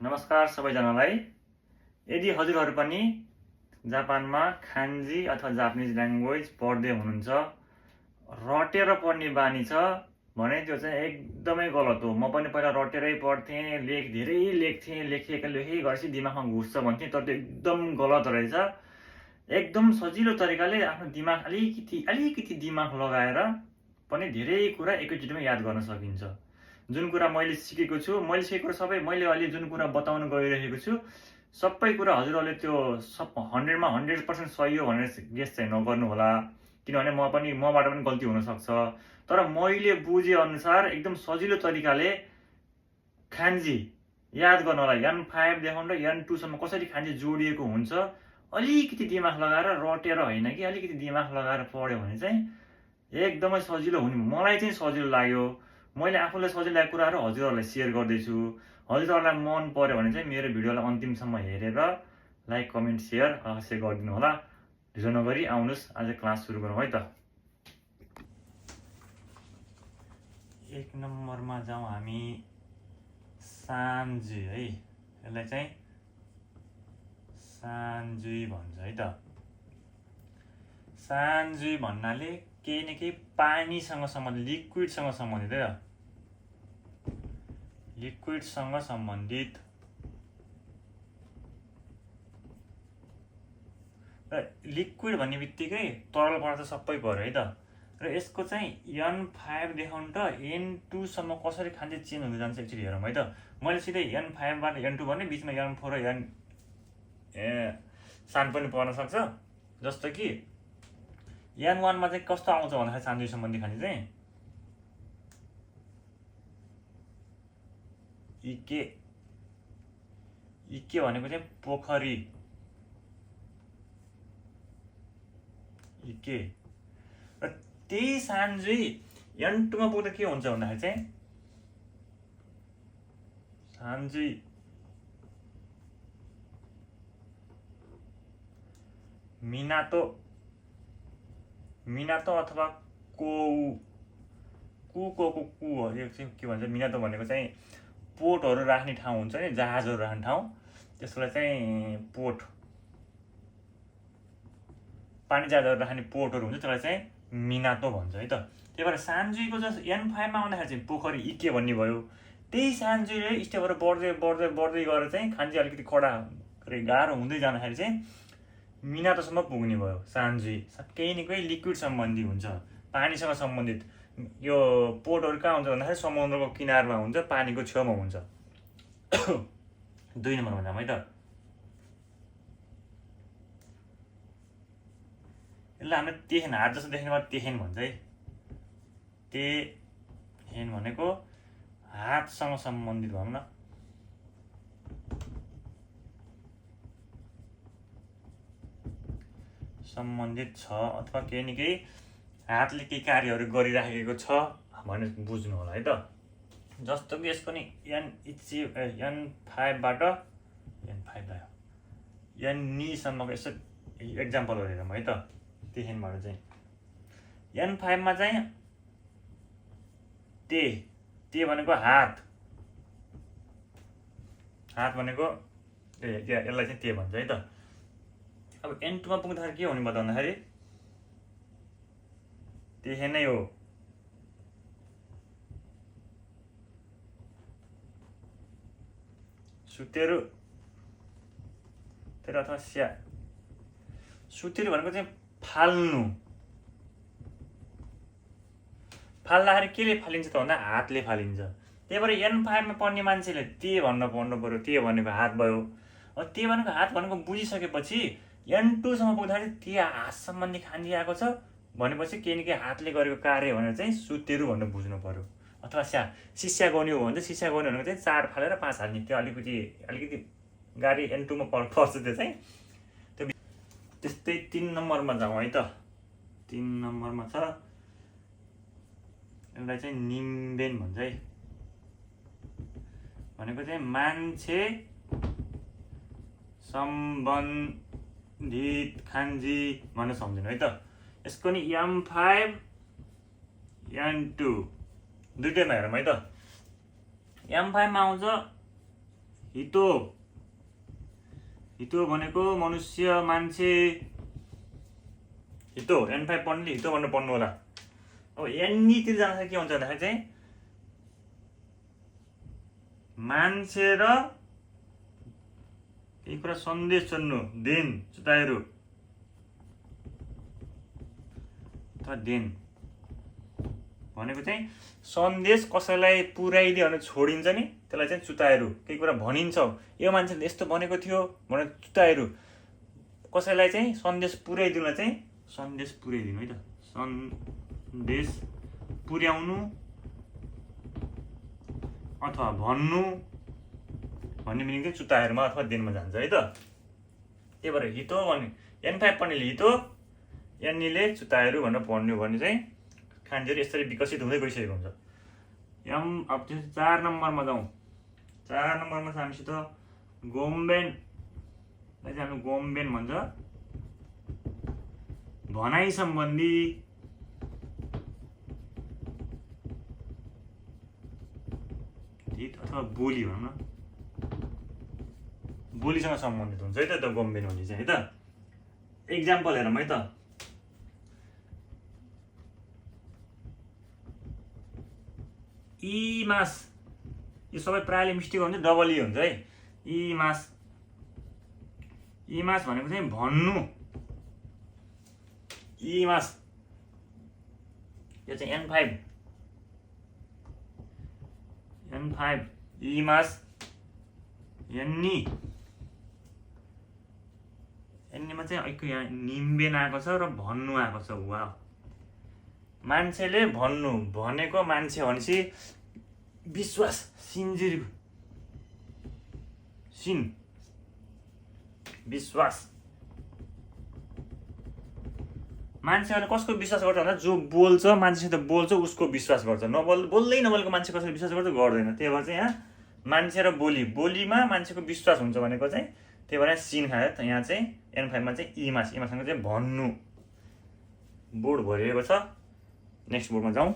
नमस्कार सबैजनालाई। यदि हजुरहरू पनि जापानमा खान्जी अथवा जापानिज ल्याङ्ग्वेज पढ्दै हुनुहुन्छ, रटेर पढ्ने बानी छ भने त्यो चाहिँ एकदमै गलत हो। म पनि पहिला रटेरै पढ्थेँ, धेरै लेख्थेँ, गरेपछि दिमागमा घुस्छ भन्थेँ, तर त्यो एकदम गलत रहेछ। एकदम सजिलो तरिकाले आफ्नो दिमाग अलिकति दिमाग लगाएर पनि धेरै कुरा एकैचोटिमा याद गर्न सकिन्छ। जुन कुरा मैले सिकेको छु, मैले अहिले जुन कुरा बताउन गइरहेको छु, सबै कुरा हजुरहरूले त्यो 100मा 100% सही हो भनेर गेस चाहिँ नगर्नु होला, किनभने मबाट पनि गल्ती हुनसक्छ। तर मैले बुझे अनुसार एकदम सजिलो तरिकाले खान्जी याद गर्नलाई N5 देखि N2 सम्म कसरी खान्जी जोडिएको हुन्छ, अलिकति दिमाग लगाएर, रटेर होइन कि अलिकति दिमाग लगाएर पढ्यो भने चाहिँ एकदमै सजिलो हुने। मलाई चाहिँ सजिलो लाग्यो। मैले आफूलाई सजिलो लागेको कुराहरू हजुरहरूलाई सेयर गर्दैछु। हजुरहरूलाई मन पर्यो भने चाहिँ मेरो भिडियोलाई अन्तिमसम्म हेरेर लाइक, कमेन्ट, सेयर अवश्य गरिदिनु होला। ढिलो नगरी आउनुहोस्, आज क्लास सुरु गरौँ है त। 1 नम्बरमा जाउँ हामी। सान्जी है, यसलाई चाहिँ सान्जुई भन्छ है त। सान्जुई भन्नाले केही न केही पानीसँग सम्बन्धित, लिक्विडसँग सम्बन्धित है त। लिक्विडसँग सम्बन्धित र लिक्विड भन्ने बित्तिकै तरल पदार्थ सबै पर्यो है त। र यसको चाहिँ N5 देखि N2 सम्म कसरी खान्जी चेन्ज हुँदै जान्छ एकचोटि हेरौँ है त। मैले सिधै N5 बाट N2 भने बिचमा N4 र N7 पनि पर्न सक्छ। जस्तो कि N1 मा चाहिँ कस्तो आउँछ भन्दाखेरि सान्जुई सम्बन्धी खान्जी चाहिँ इके भनेको चाहिँ पोखरी, इके। र त्यही सान्जुई N2 मा पुग्दा के हुन्छ भन्दाखेरि चाहिँ सान्जुई मिनातो अथवा कु हो। यो चाहिँ के भन्छ, मिनातो भनेको चाहिँ पोर्टहरू राख्ने ठाउँ हुन्छ नि, जहाजहरू राख्ने ठाउँ, त्यसलाई चाहिँ पोर्ट, पानी जहाजहरू राख्ने पोर्टहरू हुन्छ, त्यसलाई चाहिँ मिनातो भन्छ है त। त्यही भएर सान्जुईको जस्तो N5 मा आउँदाखेरि चाहिँ पोखरी, इके भन्ने भयो। त्यही सान्जुईले स्टेपहरू बढ्दै गएर चाहिँ खान्जी अलिकति कडा गाह्रो हुँदै जाँदाखेरि चाहिँ मिनातोसम्म पुग्ने भयो। सान्जुई केही न केही लिक्विड सम्बन्धी हुन्छ, पानीसँग सम्बन्धित। यो पोर्टहरू कहाँ हुन्छ भन्दाखेरि समुद्रको किनारमा हुन्छ, पानीको छेउमा हुन्छ। 2 नम्बरमा जाउँ है त। यसलाई हामीले तेहेन, हात जस्तो देख्ने भयो तेहेन भन्छ है। तेहेन भनेको हातसँग सम्बन्धित भनौँ न। सम्बन्धित छ अथवा केही न केही हातले केही कार्यहरू गरिराखेको छ भनेर बुझ्नु होला है त। जस्तो कि यसको नि N5 बाट N सम्मको यसो एक्जाम्पलहरू हेरौँ है त। तेहेनबाट चाहिँ N5 मा चाहिँ ते भनेको हात भनेको यसलाई चाहिँ ते भन्छ है त। अब N2 मा पुग्दाखेरि के हुने बताउँदाखेरि तेहेनै हो। सुतेरु अथवा स्या। सुतेरु भनेको चाहिँ फाल्नु। फाल्दाखेरि केले फालिन्छ त भन्दा हातले फालिन्छ। त्यही भएर N5 मा पढ्ने मान्छेले ते भन्नु पर्यो। ते भनेको हात भयो। अब ते भनेको हात भनेको बुझिसकेपछि N2 सम्म पुग्दाखेरि ते हात सम्बन्धी खान्जी आएको छ भनेपछि केही न केही हातले गरेको कार्य भनेर चाहिँ सुतेरु भनेर बुझ्नु पर्यो। अथवा सिस्या गर्ने हो भने चाहिँ सिस्या गर्ने भनेको चाहिँ 4 फालेर 5 हाल्ने। त्यो अलिकति गाडी N2 मा पर्छ त्यो चाहिँ। त्यस्तै 3 नम्बरमा जाउँ है त। 3 नम्बरमा छ, यसलाई चाहिँ निम्बेन भन्छ है। भनेको चाहिँ मान्छे सम्बन्धित खान्जी भनेर सम्झिनु है त। यसको नि M5 N2 दुईटैमा हेरौँ है त। M5 मा आउँछ हितो भनेको मनुष्य मान्छे हितो N5 पढ्नुले हितो भनेर पढ्नु होला। अब एन्नीतिर जाँदाखेरि के हुन्छ भन्दाखेरि चाहिँ मान्छे र केही कुरा सन्देश छोड्नु देन चुताइरो अथवा देन भनेको चाहिँ सन्देश कसैलाई पुर्याइदियो भने छोडिन्छ नि त्यसलाई चाहिँ चुताइरो केही कुरा भनिन्छ यो मान्छेले यस्तो भनेको थियो भनेर चुताइरो कसैलाई चाहिँ सन्देश पुर्याइदिनुलाई चाहिँ सन्देश पुर्याइदिनु है त सन्देश पुर्याउनु अथवा भन्नु भन्ने मिनिङ चाहिँ चुताइरोमा अथवा देनमा जान्छ है त। त्यही भएर हितो भने N5 पढ्नेले हितो एन्नीले चुताइरो भनेर पढ्नु भने चाहिँ खान्जीहरू यसरी विकसित हुँदै गइसकेको हुन्छ। अब 4 नम्बरमा जाउँ। 4 नम्बरमा चाहिँ हामीसित गोम्बेन चाहिँ हामी गोम्बेन भन्छ भनाइ सम्बन्धी अथवा बोली भनौँ न बोलीसँग सम्बन्धित हुन्छ है त गोम्बेन भन्ने चाहिँ है त। एक्जाम्पल हेरौँ है त। इमास यो सबै प्रायले मिस्टेक हुन्छ डबल ई हुन्छ है। इमास भनेको चाहिँ भन्नु इमास यो चाहिँ N5 इमास एन्नीमा चाहिँ ऐको यहाँ निम्बेन आएको छ र भन्नु आएको छ। वा मान्छेले भन्नु भनेको मान्छे भनेपछि विश्वास सिन्जिर सिन विश्वास मान्छेहरूले कसको विश्वास गर्छ भन्दा जो बोल्छ मान्छेसित बोल्छ उसको विश्वास गर्छ बोल्दै नबोलेको मान्छे कसरी विश्वास गर्छ गर्दैन। त्यही भएर चाहिँ यहाँ मान्छे र बोलीमा मान्छेको विश्वास हुन्छ भनेको चाहिँ त्यही भएर सिन खायो त। यहाँ चाहिँ N5 मा चाहिँ इमासँग चाहिँ भन्नु बोर्ड भरिएको छ। नेक्स्ट बोर्डमा जाउँ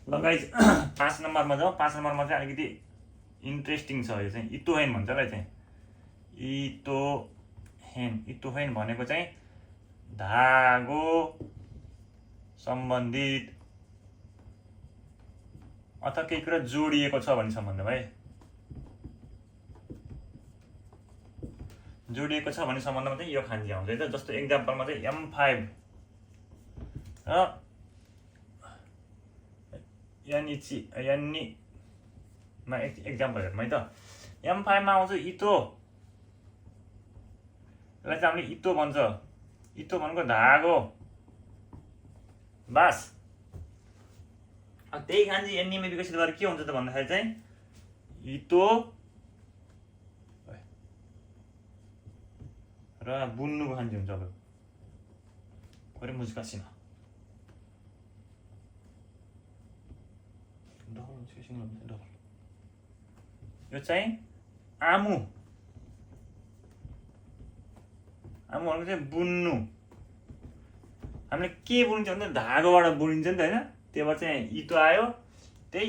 ल गाइज 5 नम्बरमा जाउँ। 5 नम्बरमा चाहिँ अलिकति इन्ट्रेस्टिङ छ यो चाहिँ इतोहेन भन्छ ल चाहिँ इतोहेन भनेको चाहिँ धागो सम्बन्धित अथवा केही कुरा जोडिएको छ भन्ने सम्बन्धमा है जोडिएको छ भन्ने सम्बन्धमा चाहिँ यो खान्जी आउँछ है त। जस्तो एक्जाम्पलमा चाहिँ M5 र यान्नीमा एक्जाम्पल हेरौँ है त। M5 मा आउँछ इतो यसलाई चाहिँ हामीले इतो भन्छ। इतो भनेको धागो बास। त्यही खान्जी एन्नीमा विकसित गरेर के हुन्छ त भन्दाखेरि चाहिँ इतो र बुन्नुको खान्जी हुन्छ। अब कोरे मुस्कासिन यो चाहिँ आमु भनेको चाहिँ बुन्नु। हामीले के बुनिन्छ भने धागोबाट बुनिन्छ नि त होइन। त्यही भएर चाहिँ इतो आयो त्यही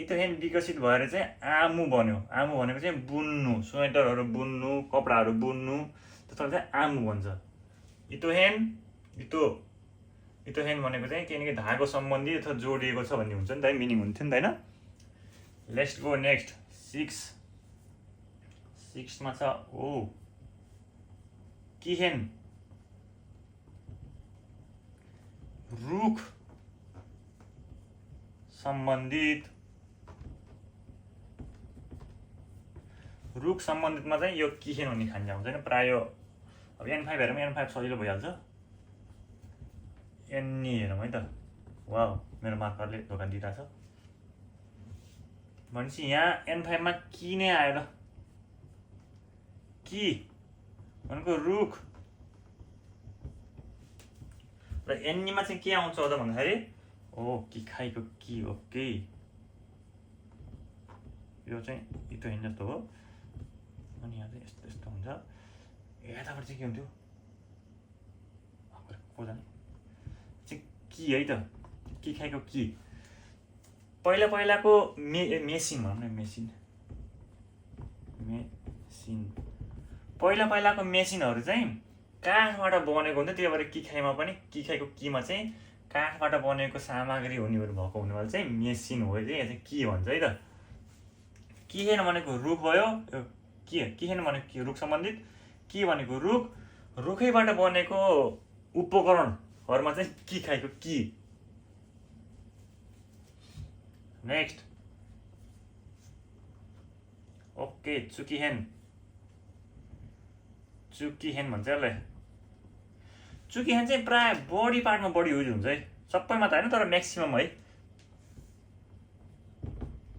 इतोहेन विकसित भएर चाहिँ आमु बन्यो। आमु भनेको चाहिँ बुन्नु स्वेटरहरू बुन्नु कपडाहरू बुन्नु त्यसलाई चाहिँ आमु भन्छ। इतोहेन भनेको चाहिँ किनकि धागो सम्बन्धी अथवा जोडिएको छ भन्ने हुन्छ नि त मिनिङ हुन्थ्यो नि त होइन। लेट्स गो नेक्स्ट 6 मा छ किहेन रुख सम्बन्धितमा चाहिँ यो किहेन भन्ने खान्जा हुन्छ होइन प्राय। अब N5 हेरौँ N5 सजिलो भइहाल्छ। एन्नी हेरौँ है त। वाउ मेरो मार्करले धोका दिइरहेछ भनेपछि यहाँ N5 मा कि नै आयो ल। कि भनेको रुख र एन्नीमा चाहिँ के आउँछ त भन्दाखेरि कि खाइको कि ओके यो चाहिँ इतोहेन जस्तो हो। अनि यहाँ चाहिँ यस्तो यस्तो हुन्छ। यताबाट चाहिँ के हुन्थ्यो को जाने चाहिँ कि है त कि खाइको कि पहिलाको मेसिन भनौँ न मेसिन पहिलाको मेसिनहरू चाहिँ काठबाट बनेको हुन्थ्यो, त्यही भएर किखाइमा पनि किखाइको किमा चाहिँ काठबाट बनेको सामग्री हुनेहरू भएको हुनाले चाहिँ मेसिन हो, चाहिँ यहाँ चाहिँ कि भन्छ है त। किखेन भनेको रुख भयो, किखेन भनेको रुख सम्बन्धित, कि भनेको रुख, रुखैबाट बनेको उपकरणहरूमा चाहिँ किखाइको कि। नेक्स्ट ओके चुकिहेन भन्छ यसलाई। चुकिहेन चाहिँ प्राय बडी पार्टमा बढी युज हुन्छ है, सबैमा त होइन तर म्याक्सिमम है,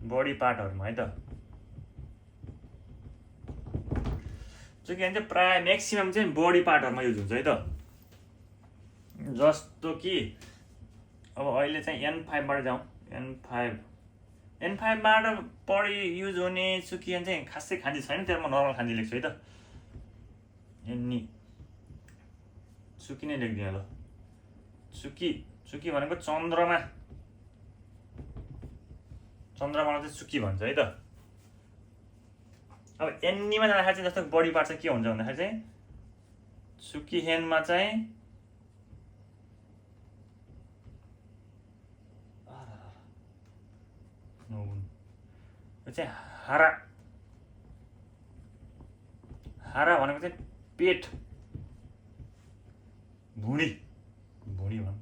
बडी पार्टहरूमा है त। चुकिहेन चाहिँ प्राय म्याक्सिमम चाहिँ बडी पार्टहरूमा युज हुन्छ है त। जस्तो कि अब अहिले चाहिँ N5बाट जाउँ, N5बाट बढी युज हुने चुकिहेन चाहिँ खासै खान्जी छैन, त्यहाँ म नर्मल खान्जी लेख्छु है त। एन्नी चुकी नै लेख्दिएँ ल। चुकी भनेको चन्द्रमालाई चाहिँ चुकी भन्छ है त। अब एन्नीमा जाँदाखेरि चाहिँ जस्तो बडी पार्ट चाहिँ के हुन्छ भन्दाखेरि चाहिँ चुकिहेनमा चाहिँ यो चाहिँ हारा भनेको चाहिँ पेट, भुँडी भनौँ,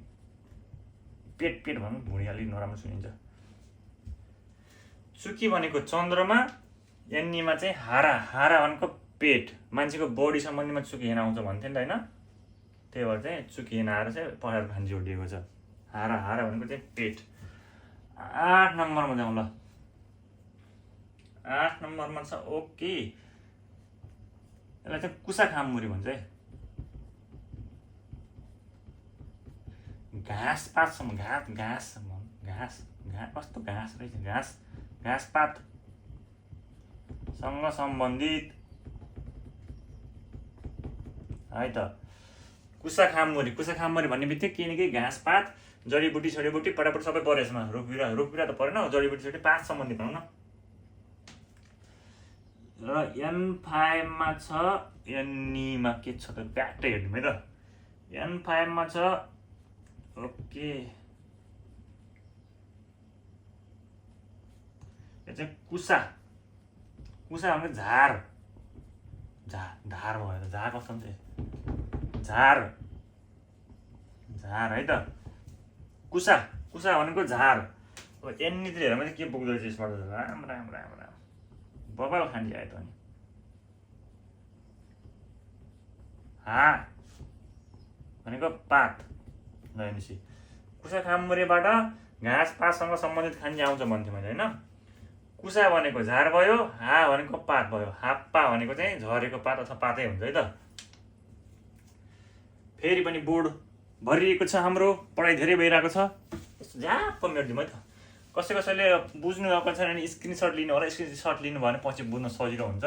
पेट भनौँ, भुँडी अलिक नराम्रो सुनिन्छ। चुकी भनेको चन्द्रमा, एन्नीमा चाहिँ हारा भनेको पेट, मान्छेको बडी सम्बन्धीमा चुकिहेन आउँछ भन्थ्यो नि त होइन, त्यही भएर चाहिँ चुकिहेन आएर चाहिँ पहाडको खान जोडिएको छ। हारा भनेको चाहिँ पेट। 8 नम्बरमा जाउँ ल। 8 नम्बरमा छ ओके, यसलाई चाहिँ कुसा खामुरी भन्छ है। घाँस पातसम्म, घाँस कस्तो घाँस रहेछ, घाँस पातसँग सम्बन्धित है त। कुसा खामुरी भन्ने बित्तिकै केही न केही घाँस पात, जडीबुटी सडीबुटी पटापट सबै पऱ्यो यसमा। रुखबिरा त परेन, जडीबुटी सडी पात सम्बन्धी भनौँ न। र N5मा छ, एन्नीमा के छ त ब्याटै हेर्नु है त। N5मा छ ओके, यो चाहिँ कुसा भनेको झार भयो त। झार कस्तो हुन्छ, झार है त। कुसा भनेको झार। अब एन्नीतिर हेर्दा चाहिँ के पुग्दो रहेछ यसबाट, राम बबाल खान्डी आयो त। अनि हा भनेको पात ल, हेर्नुहोस् कुसा खामुरेबाट घाँस पातसँग सम्बन्धित खान्जी आउँछ भन्थ्यो मैले होइन। कुसा भनेको झार भयो, हा भनेको पात भयो, हाप्पा भनेको चाहिँ झरेको पात अथवा पातै हुन्छ है त। फेरि पनि बोर्ड भरिएको छ, हाम्रो पढाइ धेरै भइरहेको छ, झ्याप्प मेट्दिउँ है त। कसैले बुझ्नु भएको छैन भने स्क्रिनसट लिनु होला, स्क्रिनसट लिनु भयो भने पछि बुझ्न सजिलो हुन्छ।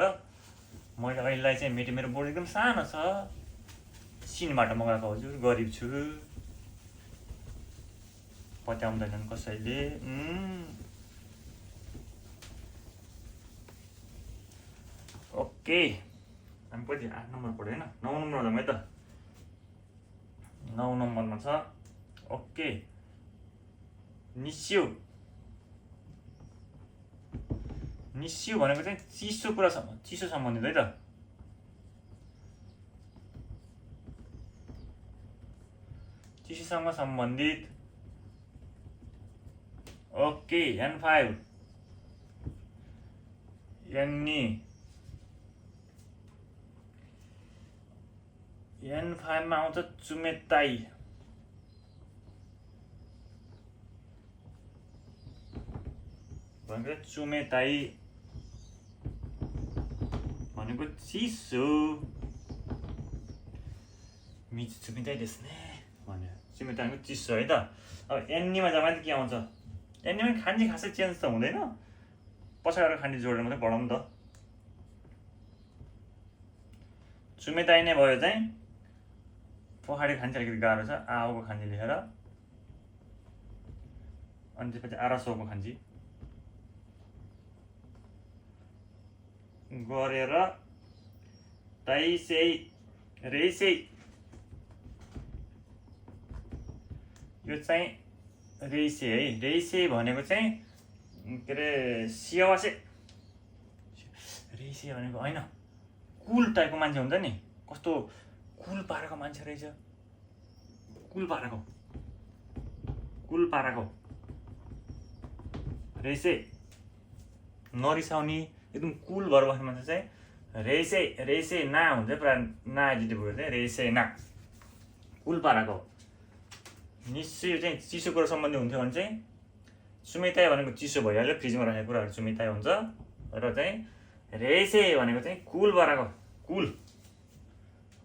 मैले अहिलेलाई चाहिँ मेटेँ, मेरो बोर्ड एकदम सानो छ, चिनबाट मगाएको हजुर, गरिब छु, पत्याउँदैनन् कसैले। ओके हामी कति 8 नम्बर पढ्यो होइन, 9 नम्बर जाउँ है त। 9 नम्बरमा छ ओके निस्यु भनेको चाहिँ चिसो कुरासँग, चिसो सम्बन्धित है त। चिसोसँग सम्बन्धित ओके। N5 N5मा आउँछ चुमेताई भनेको, चुमेताई भनेको चिसो, चुमेताई देख्ने भन्यो, चुमेताई भनेको चिसो है त। अब एन्नीमा जाँदा के आउँछ, एन्नीमा खान्जी खासै चेन्ज त हुँदैन, पछाडि खान्जी जोडेर मात्रै पढाउँ त। चुमेताई नै भयो चाहिँ, पहाडी खान्जी अलिकति गाह्रो छ, आओको खान्जी लेखेर, अनि त्यसपछि आरासोको खान्जी। गरेर ताइसेई रेइसेई यो चाहिँ रेइसे है। रेइसे भनेको चाहिँ के अरे सियावासे। रेइसे भनेको होइन कुल टाइपको मान्छे हुन्छ नि, कस्तो कुल पाराको मान्छे रहेछ, कुल पाराको रेइसे। नरिसाउने एकदम कुल भएर बस्ने मान्छे चाहिँ रेइसे ना हुन्छ पुरा ना एडिटिभको चाहिँ रेइसे ना, कुल पाराको। निश्चय चाहिँ चिसो कुरो सम्बन्धी हुन्थ्यो भने चाहिँ सुमिताई भनेको चिसो भइहाल्यो, फ्रिजमा राखेको कुराहरू सुमिताई हुन्छ। र चाहिँ रेइसे भनेको चाहिँ कुल पाराको, कुल।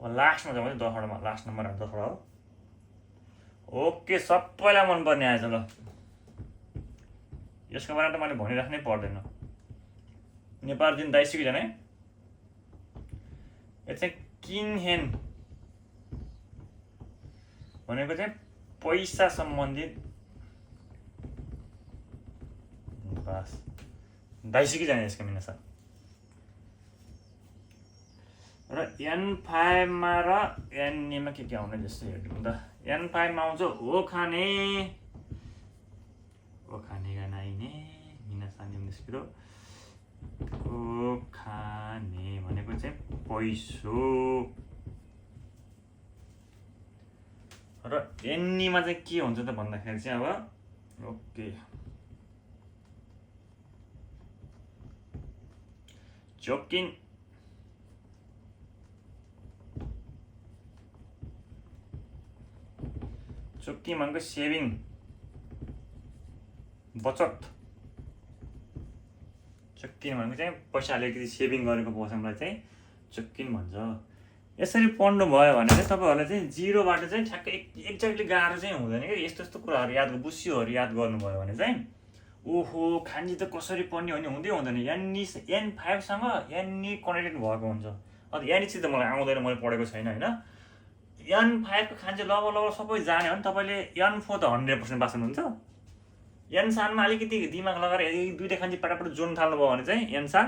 अब लास्टमा जाउँ, 10वटामा लास्ट नम्बर 10वटा हो। ओके, सबैलाई मनपर्ने आएछ ल। यसको बारेमा त मैले भनिराख्नै पर्दैन। नेपाल जुन दाइसिकी जाने यो चाहिँ किनहेन भनेको चाहिँ पैसा सम्बन्धित बस दाइसिकी जाने यसको मिना सर। र N5 मा र N मा के आउने जस्तो हेर्नु त। N5 मा आउँछ हो खाने गा नाइने मिना सानी निस्किरो। ओ खाने भनेको चाहिँ पैसो। र एन्नीमा चाहिँ के हुन्छ त भन्दाखेरि चाहिँ अब ओके जोकिन भनेको सेभिङ बचत। चोक्किन भनेको चाहिँ पैसा अलिकति सेभिङ गरेको पैसालाई चाहिँ चोक्किन भन्छ। यसरी पढ्नु भयो भने चाहिँ तपाईँहरूलाई चाहिँ जिरोबाट चाहिँ ठ्याक्कै एक्ज्याक्टली गाह्रो चाहिँ हुँदैन कि। यस्तो यस्तो कुराहरू याद बुस्योहरू याद गर्नुभयो भने चाहिँ ओहो खान्जी त कसरी पढ्ने भन्ने हुँदैन। N5 सँग N कनेक्टेड भएको हुन्छ। अब N त मलाई आउँदैन, मैले पढेको छैन होइन। N5 को खान्जी लगभग सबै जाने हो भने तपाईँले N4 त 100% बाँच्नुहुन्छ। N7 मा अलिकति दिमाग लगाएर एक दुईवटा खान्जी पटापट जोड्न थाल्नुभयो भने चाहिँ N7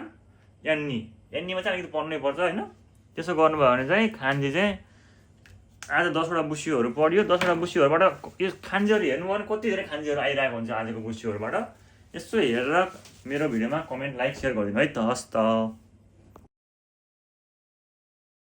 N मा चाहिँ अलिकति पढ्नै पर्छ होइन। त्यसो गर्नुभयो भने चाहिँ खान्जी चाहिँ आज 10वटा बुस्योहरू पढ्यो। 10वटा बुस्योहरूबाट यो खान्जीहरू हेर्नु भने कति धेरै खान्जीहरू आइरहेको हुन्छ आजको बुस्योहरूबाट। यसो हेरेर मेरो भिडियोमा कमेन्ट लाइक सेयर गरिदिनु है त। हस् त।